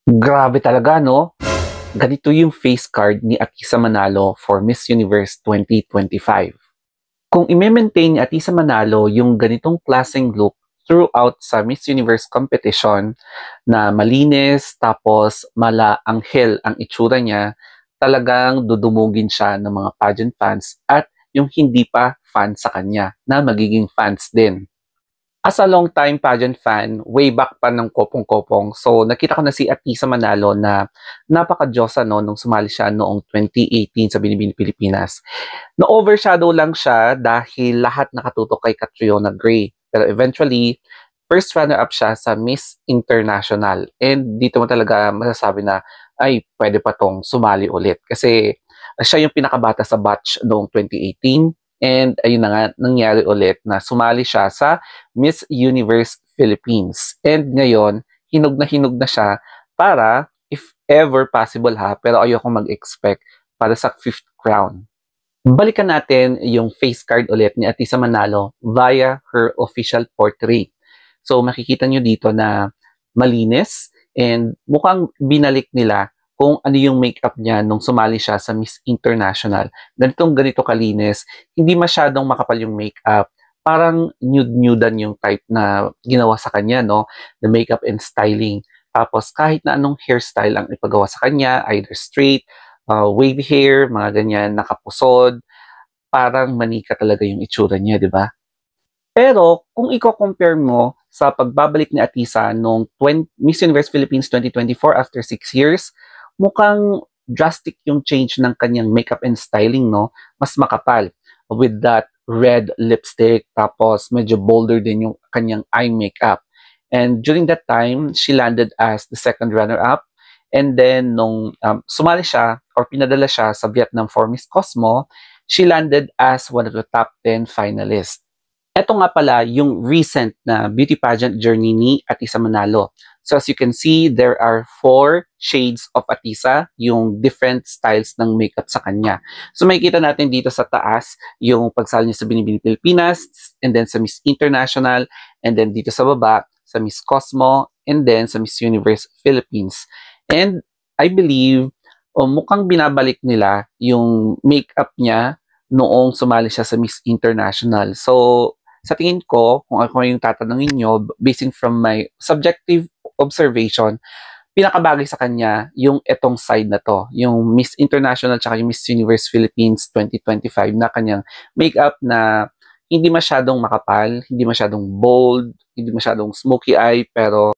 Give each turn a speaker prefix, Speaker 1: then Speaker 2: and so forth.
Speaker 1: Grabe talaga 'no? Ganito yung face card ni Atisa Manalo for Miss Universe 2025. Kung i-me-maintain ni Atisa Manalo yung ganitong klaseng look throughout sa Miss Universe competition na malinis tapos mala-anghel ang itsura niya, talagang dudumugin siya ng mga pageant fans at yung hindi pa fans sa kanya na magiging fans din. As a long time pageant fan, way back pa ng Kopong-Kopong, so nakita ko na si Atisa Manalo na napaka-diyosa 'no, nung sumali siya noong 2018 sa Binibining Pilipinas. Na-overshadow lang siya dahil lahat nakatutok kay Catriona Gray. Pero eventually, first runner-up siya sa Miss International. And dito mo talaga masasabi na, ay, pwede pa tong sumali ulit. Kasi siya yung pinakabata sa batch noong 2018. And ayun na nga, nangyari ulit na sumali siya sa Miss Universe Philippines. And ngayon, hinog na siya para, if ever possible ha, pero ayoko mag-expect para sa fifth crown. Balikan natin yung face card ulit ni Atisa Manalo via her official portrait. So makikita nyo dito na malinis and mukhang binalik nila kung ano yung makeup niya nung sumali siya sa Miss International. Ganito kalinis, hindi masyadong makapal yung makeup. Parang nude-nudan yung type na ginawa sa kanya, no? The makeup and styling. Tapos kahit na anong hairstyle ang ipagawa sa kanya, either straight, wavy hair, mga ganyan, nakapusod, parang manika talaga yung itsura niya, di ba? Pero kung i-compare mo sa pagbabalik ni Atisa noong Miss Universe Philippines 2024 after 6 years, mukhang drastic yung change ng kanyang makeup and styling, no? Mas makapal with that red lipstick, tapos medyo bolder din yung kanyang eye makeup. And during that time, she landed as the second runner-up. And then, nung sumali siya or pinadala siya sa Vietnam for Miss Cosmo, she landed as one of the top 10 finalists. Ito nga pala yung recent na beauty pageant journey ni Atisa Manalo. So as you can see, there are 4 shades of Atisa, yung different styles ng makeup sa kanya. So makikita natin dito sa taas yung pagsali niya sa Binibining Pilipinas, and then sa Miss International, and then dito sa baba, sa Miss Cosmo, and then sa Miss Universe Philippines. And I believe, mukhang binabalik nila yung makeup niya noong sumali siya sa Miss International. So, sa tingin ko, kung ako yung tatanungin nyo, basing from my subjective observation, pinakabagay sa kanya yung etong side na to, yung Miss International tsaka yung Miss Universe Philippines 2025 na kanyang makeup na hindi masyadong makapal, hindi masyadong bold, hindi masyadong smoky eye, pero